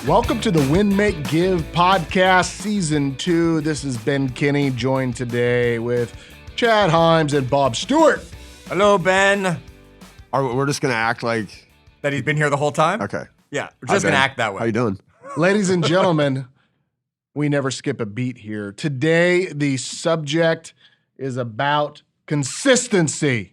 Welcome to the Win, Make, Give podcast, season 2. This is Ben Kinney, joined today with Chad Himes and Bob Stewart. Hello, Ben. We're just going to act like... That he's been here the whole time? Okay. Yeah, we're just going to act that way. How you doing? Ladies and gentlemen, we never skip a beat here. Today, the subject is about consistency.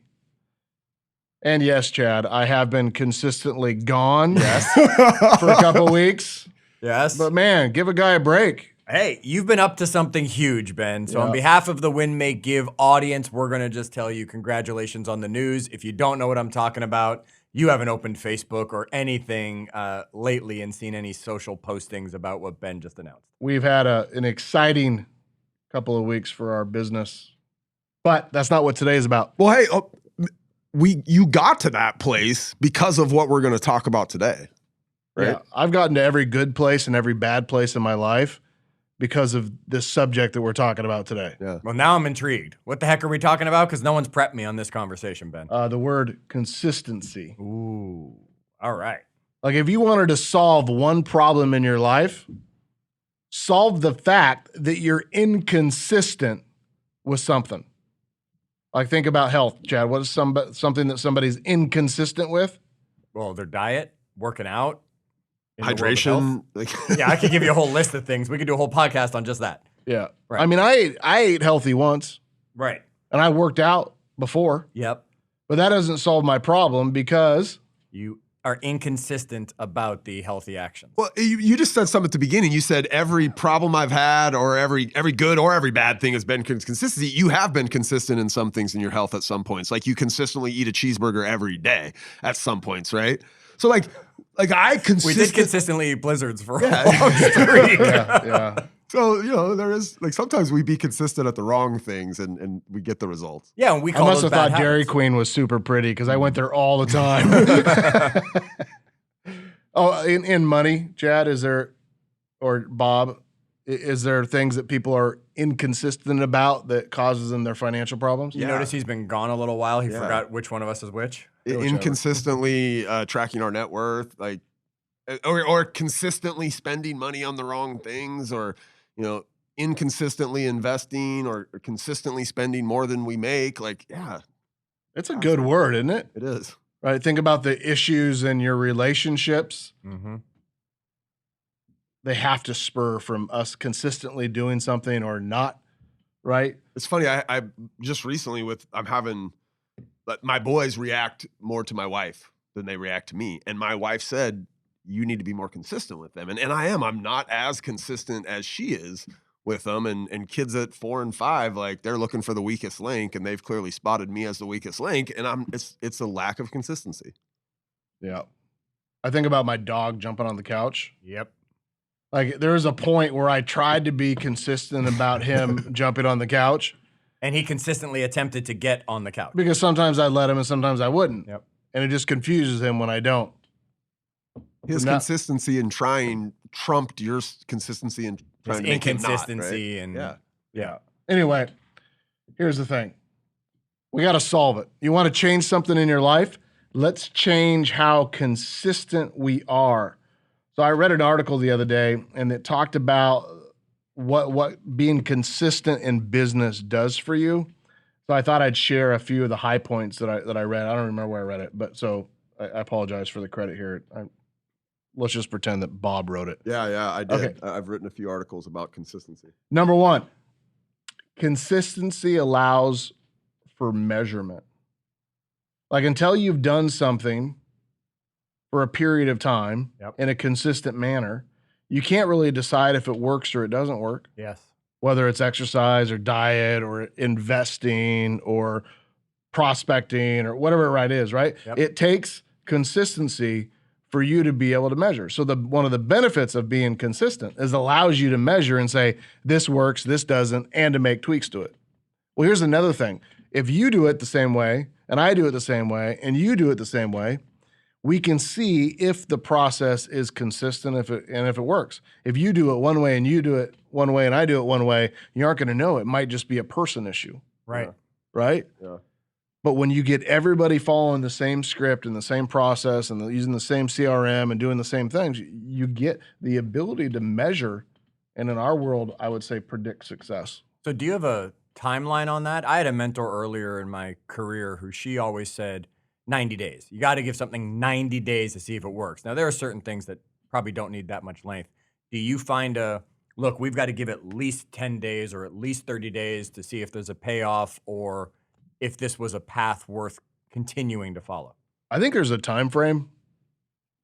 And yes, Chad, I have been consistently gone for a couple weeks. Yes. But man, give a guy a break. Hey, you've been up to something huge, Ben. So on behalf of the Win, Make, Give audience, we're going to just tell you congratulations on the news. If you don't know what I'm talking about, you haven't opened Facebook or anything lately and seen any social postings about what Ben just announced. We've had an exciting couple of weeks for our business, but that's not what today is about. Well, hey, you got to that place because of what we're going to talk about today, right? Yeah, I've gotten to every good place and every bad place in my life because of this subject that we're talking about today. Yeah. Well, now I'm intrigued. What the heck are we talking about? Because no one's prepped me on this conversation, Ben. The word consistency. Ooh, all right. Like if you wanted to solve one problem in your life, solve the fact that you're inconsistent with something. Like think about health, Chad. What is something that somebody's inconsistent with? Well, their diet, working out, in the world of Hydration. health. Yeah, I could give you a whole list of things. We could do a whole podcast on just that. Yeah. Right. I mean, I ate healthy once Right. and I worked out before, Yep. but that doesn't solve my problem because You are inconsistent about the healthy actions. Well, you just said something at the beginning. You said every problem I've had or every good or every bad thing has been consistency. You have been consistent in some things in your health at some points. Like you consistently eat a cheeseburger every day at some points, right? So like I We did consistently eat blizzards for a Yeah. long streak. yeah. So, there is like sometimes we be consistent at the wrong things and we get the results. Yeah, and we I call must those have thought bad Dairy habits. Queen was super pretty because I went there all the time. Oh, in money, Chad, is there, or Bob, is there things that people are inconsistent about that causes them their financial problems? You notice he's been gone a little while. He Yeah. forgot which one of us is which. Inconsistently tracking our net worth, like or consistently spending money on the wrong things, or inconsistently investing or consistently spending more than we make. Like, yeah, It's a good word, isn't it? it is. Right. Think about the issues in your relationships. Mm-hmm. They have to spur from us consistently doing something or not. Right. It's funny. I just recently I'm having my boys react more to my wife than they react to me, and my wife said, "You need to be more consistent with them," and I am. I'm not as consistent as she is with them, and kids at 4 and 5, like they're looking for the weakest link, and they've clearly spotted me as the weakest link, and it's a lack of consistency. Yeah. I think about my dog jumping on the couch. Yep. Like there was a point where I tried to be consistent about him jumping on the couch And he consistently attempted to get on the couch. because sometimes I'd let him and sometimes I wouldn't. Yep. And it just confuses him when I don't. His Not- consistency in trying trumped your consistency in His trying to make it not, right? inconsistency and Yeah. Anyway, here's the thing. We got to solve it. You want to change something in your life? Let's change how consistent we are. So I read an article the other day and it talked about what being consistent in business does for you. So I thought I'd share a few of the high points that I read. I don't remember where I read it, but so I apologize for the credit here. Let's just pretend that Bob wrote it. Yeah, I did. Okay. I've written a few articles about consistency. Number one, consistency allows for measurement. Like until you've done something for a period of time in a consistent manner, you can't really decide if it works or it doesn't work, Yes. whether it's exercise or diet or investing or prospecting or whatever it is, right? Yep. It takes consistency for you to be able to measure. So one of the benefits of being consistent is it allows you to measure and say, this works, this doesn't, and to make tweaks to it. Well, here's another thing. If you do it the same way, and I do it the same way, and you do it the same way, we can see if the process is consistent if it works. If you do it one way and you do it one way and I do it one way, you aren't going to know. It might just be a person issue, Right. Yeah. right? Yeah. But when you get everybody following the same script and the same process and using the same CRM and doing the same things, you get the ability to measure. And in our world, I would say predict success. So do you have a timeline on that? I had a mentor earlier in my career who she always said 90 days. You got to give something 90 days to see if it works. Now, there are certain things that probably don't need that much length. Do you find look, we've got to give at least 10 days or at least 30 days to see if there's a payoff or if this was a path worth continuing to follow? I think there's a time frame,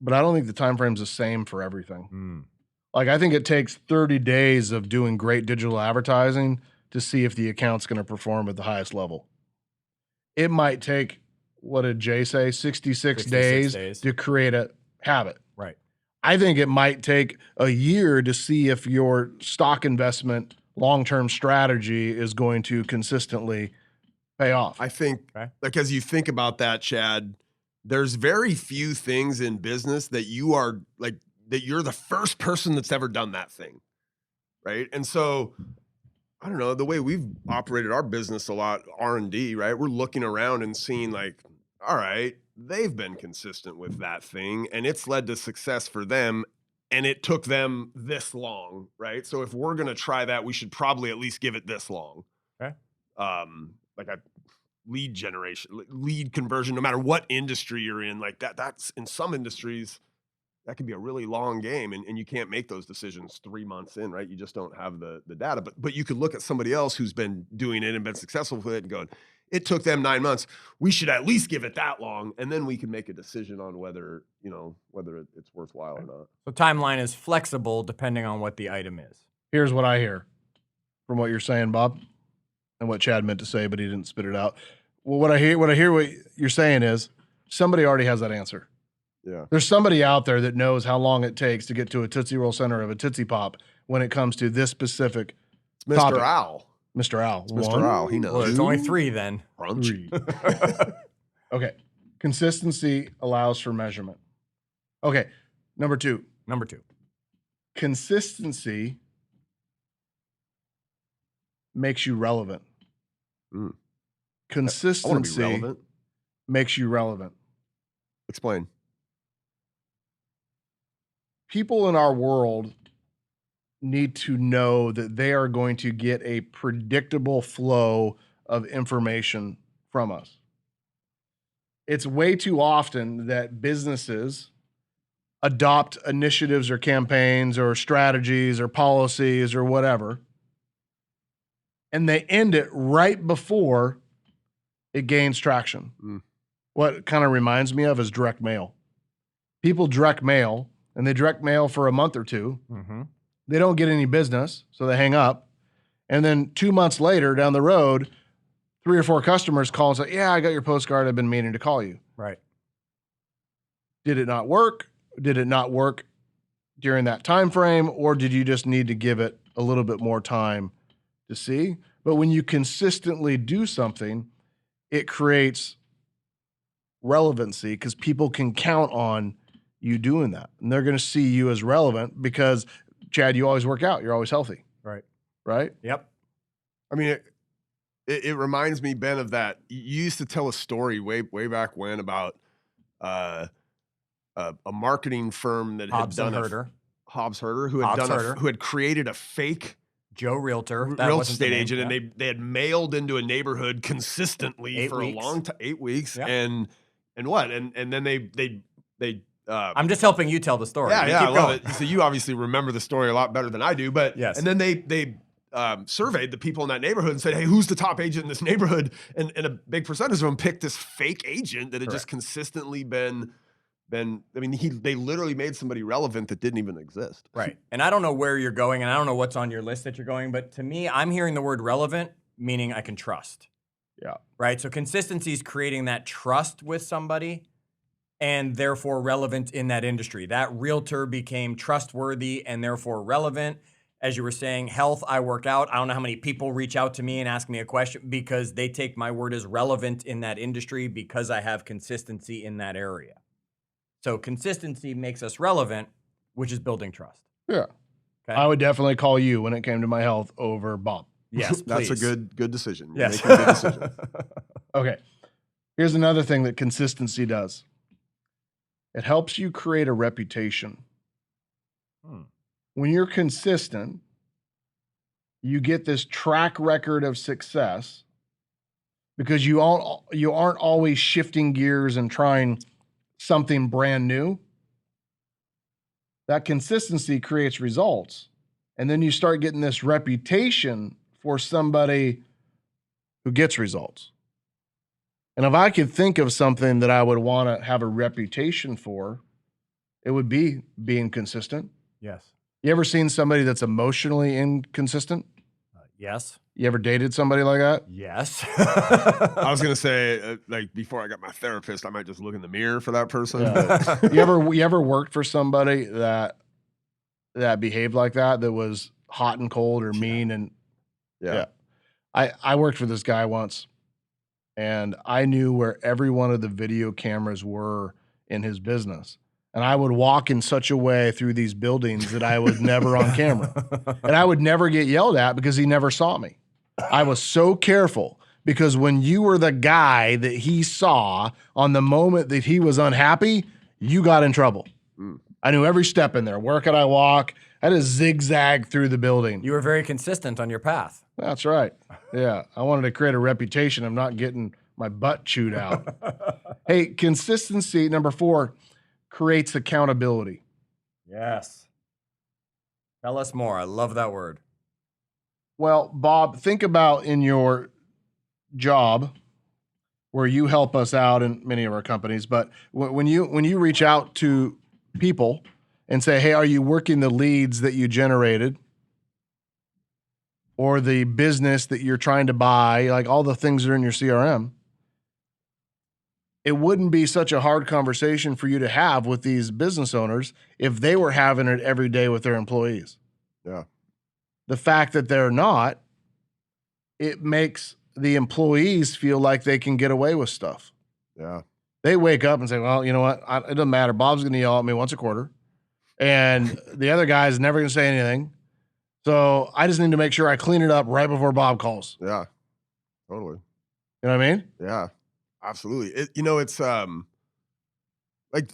but I don't think the time frame's the same for everything. Like, I think it takes 30 days of doing great digital advertising to see if the account's going to perform at the highest level. It might take, what did Jay say, 66 days to create a habit. Right. I think it might take a year to see if your stock investment long-term strategy is going to consistently pay off. I think, like, as you think about that, Chad, there's very few things in business that you are like, that you're the first person that's ever done that thing. Right. And so, I don't know, the way we've operated our business a lot, R&D, right? We're looking around and seeing like, all right, they've been consistent with that thing and it's led to success for them. And it took them this long, right? So if we're going to try that, we should probably at least give it this long. Okay. Like a lead generation, lead conversion, no matter what industry you're in, like that's in some industries, that can be a really long game and you can't make those decisions 3 months in, right? You just don't have the data, but you could look at somebody else who's been doing it and been successful with it and going, it took them 9 months. We should at least give it that long. And then we can make a decision on whether it's worthwhile or not. So timeline is flexible depending on what the item is. Here's what I hear from what you're saying, Bob, and what Chad meant to say, but he didn't spit it out. Well, what you're saying is somebody already has that answer. Yeah. There's somebody out there that knows how long it takes to get to a Tootsie Roll center of a Tootsie Pop when it comes to this specific It's Mr. topic. Owl. Mr. Owl. It's Mr. Owl. He knows. Well, there's only 3 then. Crunch. 3. Okay. Consistency allows for measurement. Okay. Number 2. Consistency makes you relevant. Consistency relevant. makes you relevant. Explain. People in our world need to know that they are going to get a predictable flow of information from us. It's way too often that businesses adopt initiatives or campaigns or strategies or policies or whatever, and they end it right before it gains traction. What it kind of reminds me of is direct mail. People direct mail, and they direct mail for a month or two. They don't get any business, so they hang up. And then 2 months later, down the road, 3 or 4 customers call and say, yeah, I got your postcard. I've been meaning to call you. Right. Did it not work? Did it not work during that time frame? Or did you just need to give it a little bit more time to see? But when you consistently do something, it creates relevancy because people can count on you doing that. And they're going to see you as relevant because, Chad, you always work out. You're always healthy. Right. Right? Yep. I mean, it reminds me, Ben, of that. You used to tell a story way back when about a marketing firm that Hobbs had done Herder. Hobbs Herder, who had created a fake Joe Realtor, real estate agent, and they had mailed into a neighborhood consistently 8 for weeks. a long time, 8 weeks, Yep. and then they. I'm just helping you tell the story. Yeah, You I keep love going. it. So you obviously remember the story a lot better than I do, but Yes. And then they surveyed the people in that neighborhood and said, "Hey, who's the top agent in this neighborhood?" And a big percentage of them picked this fake agent that had just consistently been. I mean, they literally made somebody relevant that didn't even exist. Right. And I don't know where you're going, and I don't know what's on your list that you're going, but to me, I'm hearing the word relevant, meaning I can trust. Yeah. Right? So consistency is creating that trust with somebody and therefore relevant in that industry. That realtor became trustworthy and therefore relevant. As you were saying, health, I work out. I don't know how many people reach out to me and ask me a question because they take my word as relevant in that industry because I have consistency in that area. So consistency makes us relevant, which is building trust. Yeah. Okay? I would definitely call you when it came to my health over Bob. Yes, That's a please. good decision. You're Yes. making a good decision. Okay. Here's another thing that consistency does. It helps you create a reputation. When you're consistent, you get this track record of success because you aren't always shifting gears and trying something brand new. That consistency creates results. And then you start getting this reputation for somebody who gets results. And if I could think of something that I would want to have a reputation for, it would be being consistent. Yes. You ever seen somebody that's emotionally inconsistent? Yes. You ever dated somebody like that? Yes. I was gonna say, like before I got my therapist, I might just look in the mirror for that person. Yeah. But You ever worked for somebody that behaved like that was hot and cold or mean? And yeah. I worked for this guy once, and I knew where every one of the video cameras were in his business. And I would walk in such a way through these buildings that I was never on camera. And I would never get yelled at because he never saw me. I was so careful because when you were the guy that he saw on the moment that he was unhappy, you got in trouble. I knew every step in there. Where could I walk? I had to zigzag through the building. You were very consistent on your path. That's right. Yeah. I wanted to create a reputation of not getting my butt chewed out. Hey, consistency, number 4, creates accountability. Yes. Tell us more. I love that word. Well, Bob, think about in your job where you help us out in many of our companies, but when you reach out to people and say, hey, are you working the leads that you generated or the business that you're trying to buy, like all the things that are in your CRM, it wouldn't be such a hard conversation for you to have with these business owners if they were having it every day with their employees. Yeah. The fact that they're not, it makes the employees feel like they can get away with stuff. Yeah. They wake up and say, well, you know what? It doesn't matter. Bob's going to yell at me once a quarter. And the other guy's never going to say anything. So I just need to make sure I clean it up right before Bob calls. Yeah. Totally. You know what I mean? Yeah. Absolutely. It's like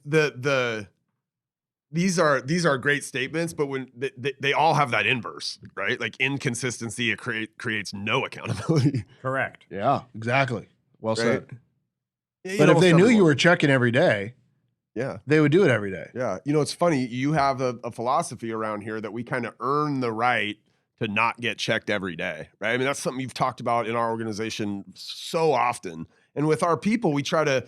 these are great statements, but when they all have that inverse, right? Like inconsistency, it creates no accountability. Correct. Yeah, exactly. Well said. Yeah, but if they knew you were checking every day, yeah, they would do it every day. Yeah. It's funny. You have a philosophy around here that we kind of earn the right to not get checked every day, right? I mean, that's something you've talked about in our organization so often. And with our people, we try to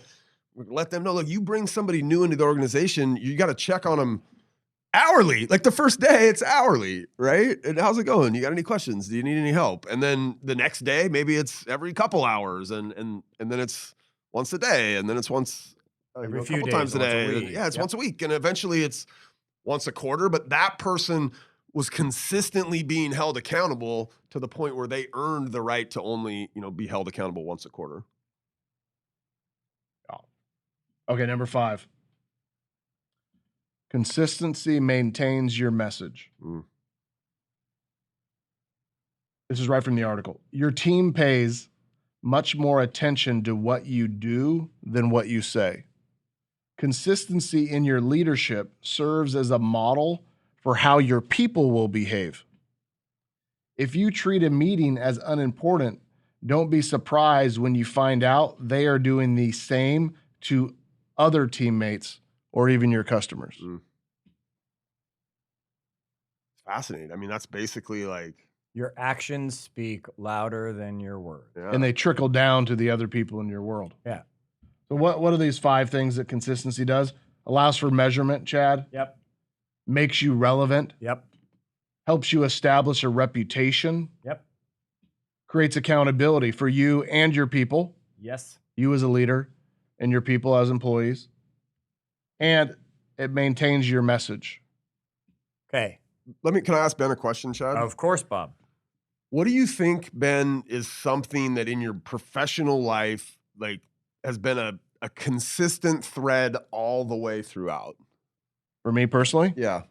let them know, look, you bring somebody new into the organization, you got to check on them hourly. Like the first day, it's hourly, right? And how's it going? You got any questions? Do you need any help? And then the next day, maybe it's every couple hours, and then it's once a day, and then it's once every a few couple days, times a day. once a week. Yeah, it's once a week, and eventually it's once a quarter. But that person was consistently being held accountable to the point where they earned the right to only be held accountable once a quarter. Okay, number 5. Consistency maintains your message. This is right from the article. Your team pays much more attention to what you do than what you say. Consistency in your leadership serves as a model for how your people will behave. If you treat a meeting as unimportant, don't be surprised when you find out they are doing the same to other teammates or even your customers. It's fascinating. I mean, that's basically like your actions speak louder than your words. Yeah. And they trickle down to the other people in your world. Yeah. So what are these 5 things that consistency does? Allows for measurement, Chad. Yep. Makes you relevant. Yep. Helps you establish a reputation. Yep. Creates accountability for you and your people. Yes. You as a leader and your people as employees. And it maintains your message. Okay. Can I ask Ben a question, Chad? Of course, Bob. What do you think, Ben, is something that in your professional life, like, has been a consistent thread all the way throughout? For me personally? Yeah.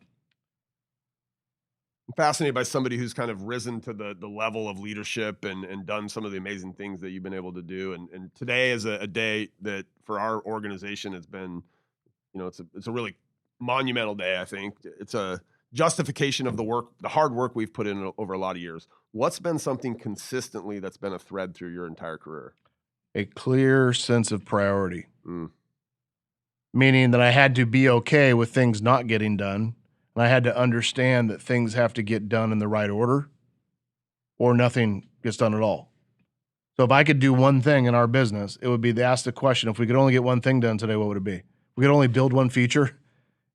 I'm fascinated by somebody who's kind of risen to the level of leadership and done some of the amazing things that you've been able to do. And today is a day that for our organization has been, it's a really monumental day. I think it's a justification of the hard work we've put in over a lot of years. What's been something consistently that's been a thread through your entire career? A clear sense of priority, Mm. meaning that I had to be okay with things not getting done. And I had to understand that things have to get done in the right order or nothing gets done at all. So if I could do one thing in our business, it would be to ask the question, if we could only get one thing done today, what would it be? If we could only build one feature,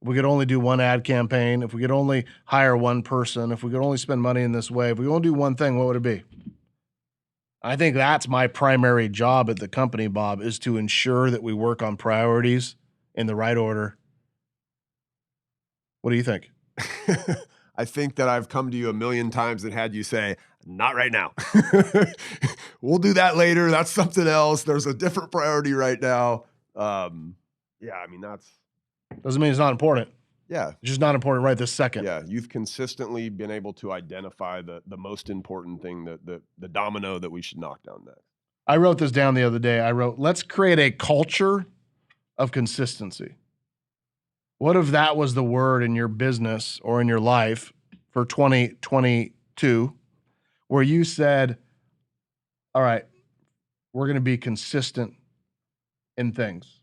if we could only do one ad campaign, if we could only hire one person, if we could only spend money in this way, if we could only do one thing, what would it be? I think that's my primary job at the company, Bob, is to ensure that we work on priorities in the right order. What do you think? I think that I've come to you a million times and had you say, not right now. We'll do that later. That's something else. There's a different priority right now. That's. Doesn't mean it's not important. Yeah. It's just not important right this second. Yeah. You've consistently been able to identify the most important thing, the domino that we should knock down next. I wrote this down the other day. I wrote, let's create a culture of consistency. What if that was the word in your business or in your life for 2022, where you said, all right, we're going to be consistent in things.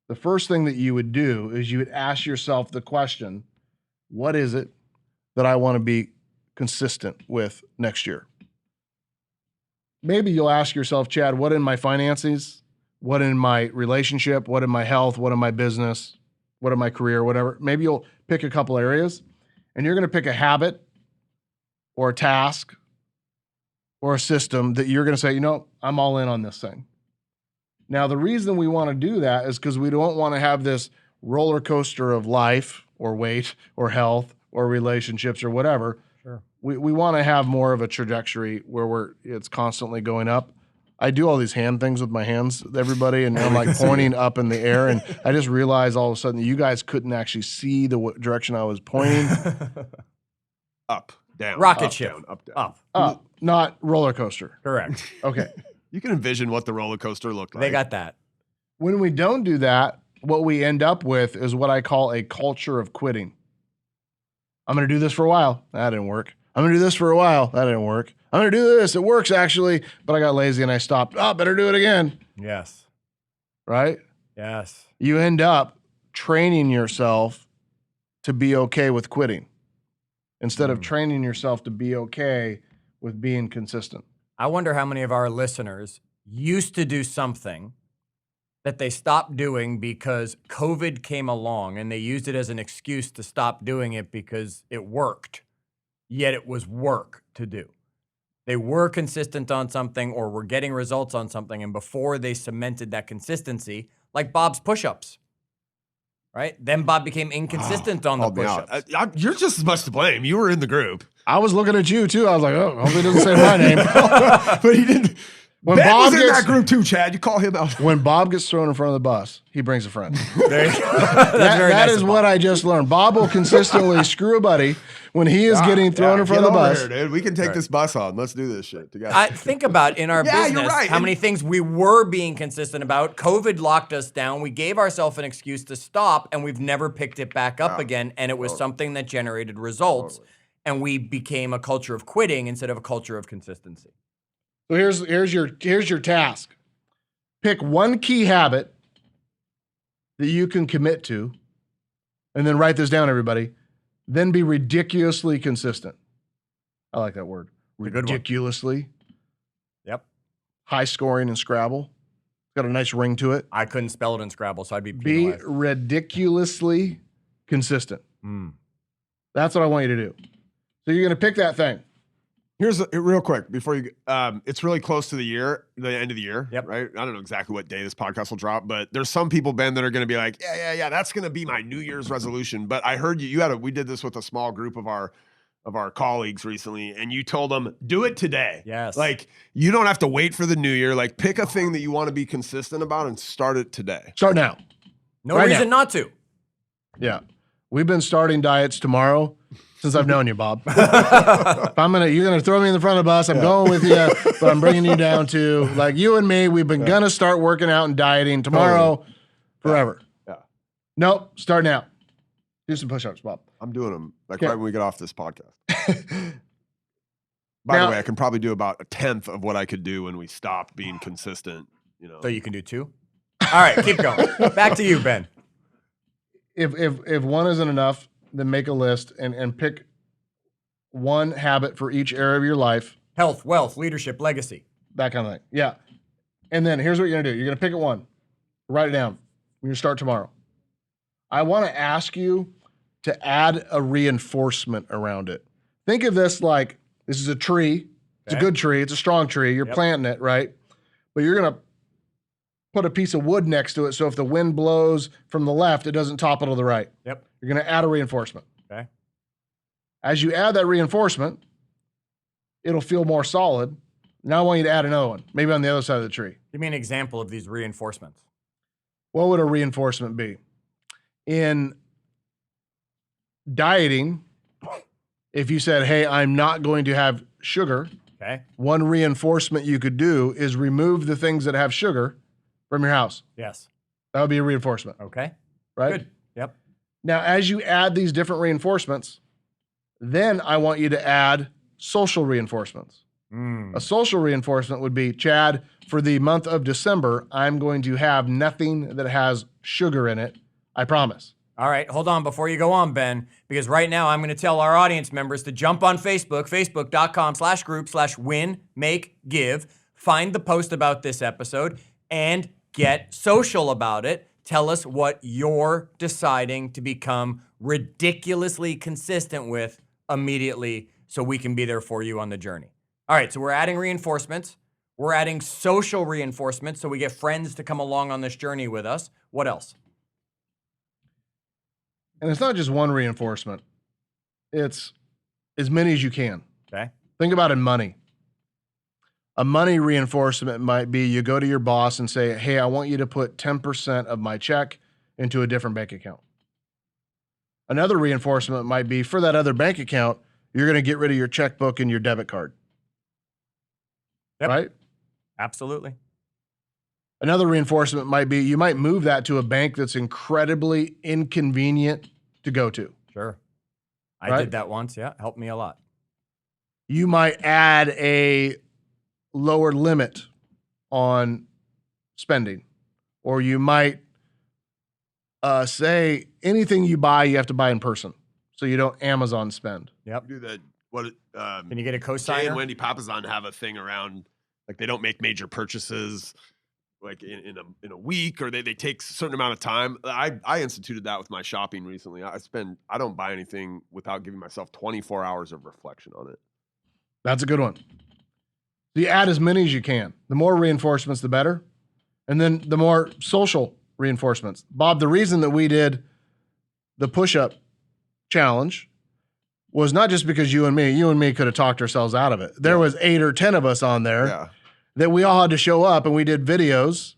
The first thing that you would do is you would ask yourself the question, what is it that I want to be consistent with next year? Maybe you'll ask yourself, Chad, what in my finances, what in my relationship, what in my health, what in my business, what in my career, whatever. Maybe you'll pick a couple areas and you're going to pick a habit or a task or a system that you're going to say, I'm all in on this thing. Now, the reason we want to do that is because we don't want to have this roller coaster of life or weight or health or relationships or whatever. Sure. We want to have more of a trajectory where it's constantly going up. I do all these hand things with my hands, everybody, and I'm like pointing up in the air. And I just realized all of a sudden that you guys couldn't actually see the direction I was pointing. Up, down, rocket up, ship, down, up, down. Up, not roller coaster. Correct. Okay. You can envision what the roller coaster looked like. They got that. When we don't do that, what we end up with is what I call a culture of quitting. I'm going to do this for a while. That didn't work. I'm going to do this for a while. That didn't work. I'm going to do this. It works actually, but I got lazy and I stopped. Oh, better do it again. Yes. Right? Yes. You end up training yourself to be okay with quitting instead of training yourself to be okay with being consistent. I wonder how many of our listeners used to do something that they stopped doing because COVID came along and they used it as an excuse to stop doing it because it worked, yet it was work to do. They were consistent on something or were getting results on something, and before they cemented that consistency, like Bob's push-ups, right? Then Bob became inconsistent on the push-ups. You're just as much to blame. You were in the group. I was looking at you too. I was like, oh, hopefully it doesn't say my name. But he didn't. When Ben Bob was in gets that group too, Chad. You call him out. when Bob gets thrown in front of the bus, he brings a friend. There you go. That's very That nice is of what Bob. I just learned. Bob will consistently screw a buddy when he is getting thrown in front of the bus. Here, dude. We can take this bus on. Let's do this shit together. I think about in our Yeah, business you're right. how many things we were being consistent about. COVID locked us down. We gave ourselves an excuse to stop, and we've never picked it back up again. And it was something that generated results, and we became a culture of quitting instead of a culture of consistency. So here's your task. Pick one key habit that you can commit to, and then write this down, everybody. Then be ridiculously consistent. I like that word. It's a good one. Ridiculously. Yep. High scoring in Scrabble. Got a nice ring to it. I couldn't spell it in Scrabble, so I'd be Be penalized. ridiculously consistent. That's what I want you to do. So you're going to pick that thing. Here's real quick before you. It's really close to the end of the year. Yep. Right. I don't know exactly what day this podcast will drop, but there's some people, Ben, that are going to be like, yeah, that's going to be my New Year's resolution. But I heard we did this with a small group of our colleagues recently, and you told them do it today. Yes. Like you don't have to wait for the new year. Like pick a thing that you want to be consistent about and start it today. Start now. No Right reason now. not to. Yeah. We've been starting diets tomorrow since I've known you, Bob. If you're gonna throw me in the front of the bus. I'm going with you, but I'm bringing you down to like you and me. We've been gonna start working out and dieting tomorrow, forever. Yeah. Nope, start now. Do some push-ups, Bob. I'm doing them like Okay. right when we get off this podcast. By the way, I can probably do about 1/10 of what I could do when we stopped being consistent. So you can do 2. All right, keep going. Back to you, Ben. If one isn't enough, then make a list and pick one habit for each area of your life. Health, wealth, leadership, legacy. That kind of thing. Yeah. And then here's what you're gonna do. You're gonna pick it one. Write it down. We're gonna start tomorrow. I want to ask you to add a reinforcement around it. Think of this like this is a tree. It's a good tree. It's a strong tree. You're planting it, right? But you're going to put a piece of wood next to it so if the wind blows from the left, it doesn't topple to the right. Yep. You're going to add a reinforcement. Okay. As you add that reinforcement, it'll feel more solid. Now I want you to add another one, maybe on the other side of the tree. Give me an example of these reinforcements. What would a reinforcement be? In dieting, if you said, hey, I'm not going to have sugar, okay, one reinforcement you could do is remove the things that have sugar from your house. Yes. That would be a reinforcement. Okay. Right? Good. Yep. Now, as you add these different reinforcements, then I want you to add social reinforcements. A social reinforcement would be, Chad, for the month of December, I'm going to have nothing that has sugar in it. I promise. All right, hold on before you go on, Ben, because right now I'm going to tell our audience members to jump on Facebook, facebook.com/group/win-make-give, find the post about this episode, and get social about it. Tell us what you're deciding to become ridiculously consistent with immediately so we can be there for you on the journey. All right, so we're adding reinforcements. We're adding social reinforcements so we get friends to come along on this journey with us. What else? And it's not just one reinforcement. It's as many as you can. Okay. Think about in money. A money reinforcement might be you go to your boss and say, hey, I want you to put 10% of my check into a different bank account. Another reinforcement might be for that other bank account, you're going to get rid of your checkbook and your debit card. Yep. Right? Absolutely. Another reinforcement might be you might move that to a bank that's incredibly inconvenient to go to. Sure. I Right? did that once. Yeah. Helped me a lot. You might add a lower limit on spending, or you might say anything you buy, you have to buy in person. So you don't Amazon spend. Yep. Do that. Can you get a Jay cosigner? and Wendy Papasan have a thing around like they don't make major purchases like in a week, or they take a certain amount of time. I instituted that with my shopping recently. I don't buy anything without giving myself 24 hours of reflection on it. That's a good one. So you add as many as you can. The more reinforcements, the better. And then the more social reinforcements. Bob, the reason that we did the push-up challenge was not just because you and me could have talked ourselves out of it. There was 8 or 10 of us on there that we all had to show up, and we did videos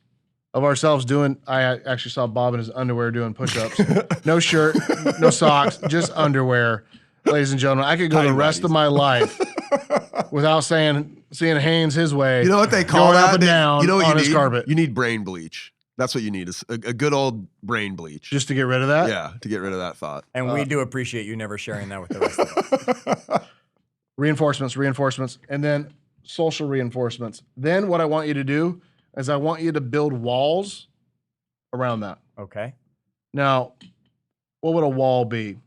of ourselves doing, I actually saw Bob in his underwear doing push-ups. No shirt, no socks, just underwear. Ladies and gentlemen, I could go the rest of my life without seeing Haynes his way. You know what they call going that? up and down you know what on you his need? carpet. You need brain bleach. That's what you need, is a good old brain bleach. Just to get rid of that? Yeah, to get rid of that thought. And we do appreciate you never sharing that with the rest of us. Reinforcements, and then social reinforcements. Then what I want you to do is I want you to build walls around that. Okay. Now, what would a wall be?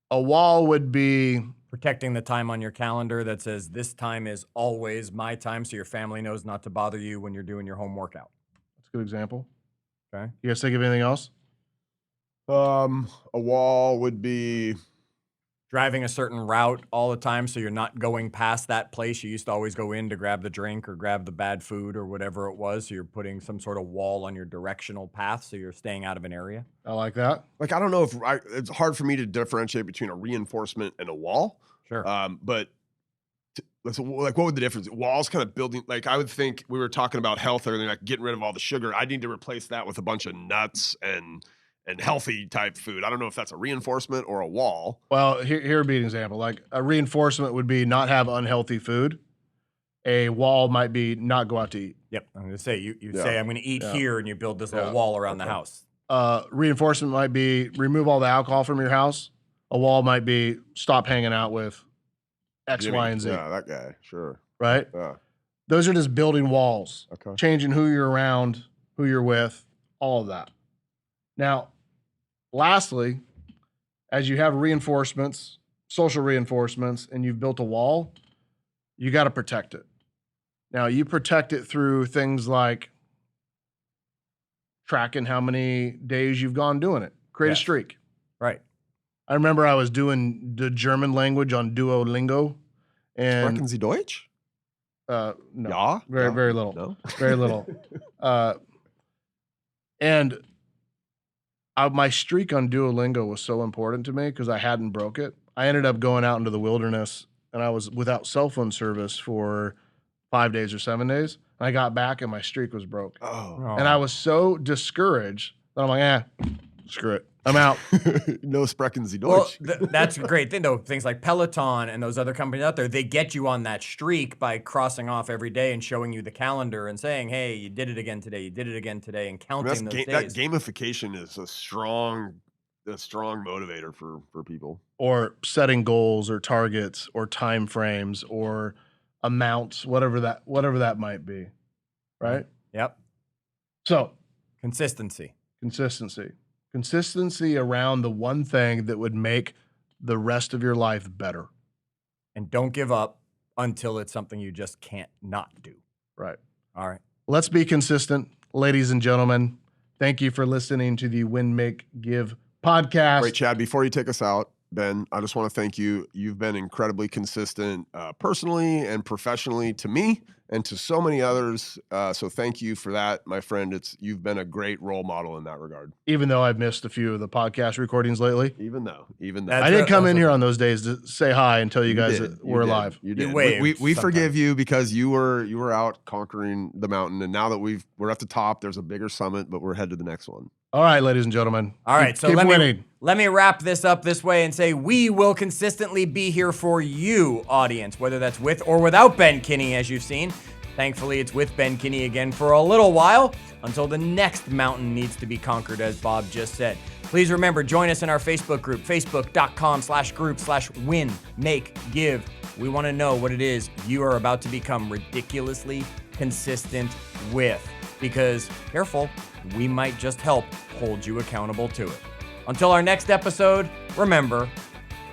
A wall would be Protecting the time on your calendar that says this time is always my time, so your family knows not to bother you when you're doing your home workout. that's a good example. Okay. You guys think of anything else? A wall would be Driving a certain route all the time, so you're not going past that place you used to always go in to grab the drink or grab the bad food or whatever it was. So you're putting some sort of wall on your directional path, so you're staying out of an area. I like that. like, I don't know if it's hard for me to differentiate between a reinforcement and a wall. Sure. But what would the difference? Walls kind of building, like I would think we were talking about health earlier, like getting rid of all the sugar. I need to replace that with a bunch of nuts and and healthy type food. I don't know if that's a reinforcement or a wall. Well, here would be an example. Like a reinforcement would be not have unhealthy food. A wall might be not go out to eat. Yep. I'm going to say, you Yeah. say, I'm going to eat Yeah. here, and you build this little Yeah. wall around the house. Reinforcement might be remove all the alcohol from your house. A wall might be stop hanging out with X, Jimmy. Y, and Z. Yeah, that guy. Sure. Right? Yeah. Those are just building walls, Okay. changing who you're around, who you're with, all of that. Now, lastly, as you have reinforcements, social reinforcements, and you've built a wall, you got to protect it. Now, you protect it through things like tracking how many days you've gone doing it. Create Yes. a streak. Right. I remember I was doing the German language on Duolingo, and Sprechen Sie Deutsch? no, Ja? very, Ja? very little. No? Very little. And my streak on Duolingo was so important to me because I hadn't broke it. I ended up going out into the wilderness, and I was without cell phone service for 5 days or 7 days. And I got back, and my streak was broke. Oh. And I was so discouraged that I'm like, screw it. I'm out. No Sprechen Sie Well, Deutsch. that's a great thing, though. Things like Peloton and those other companies out there, they get you on that streak by crossing off every day and showing you the calendar and saying, hey, you did it again today, you did it again today, and I mean, counting those that days. gamification is a strong motivator for people. Or setting goals or targets or time frames or amounts, whatever that might be. Right? Yep. So Consistency. Consistency around the one thing that would make the rest of your life better. And don't give up until it's something you just can't not do. Right. All right. Let's be consistent, ladies and gentlemen. Thank you for listening to the Win, Make, Give podcast. Great, Chad. Before you take us out, Ben, I just want to thank you. You've been incredibly consistent personally and professionally to me and to so many others. So thank you for that, my friend. You've been a great role model in that regard. Even though I've missed a few of the podcast recordings lately. Even though. That's I did come that's in a- here on those days to say hi and tell you guys that we're live. You did. waved We sometimes. forgive you because you were out conquering the mountain, and now that we're at the top, there's a bigger summit, but we're headed to the next one. All right, ladies and gentlemen. All right, so keep let winning. me wrap this up this way and say we will consistently be here for you, audience, whether that's with or without Ben Kinney, as you've seen. Thankfully, it's with Ben Kinney again for a little while until the next mountain needs to be conquered, as Bob just said. Please remember, join us in our Facebook group, facebook.com/group/win-make-give. We want to know what it is you are about to become ridiculously consistent with. Because, careful, we might just help hold you accountable to it. Until our next episode, remember,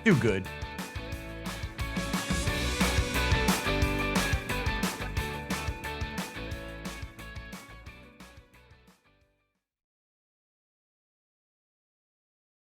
do good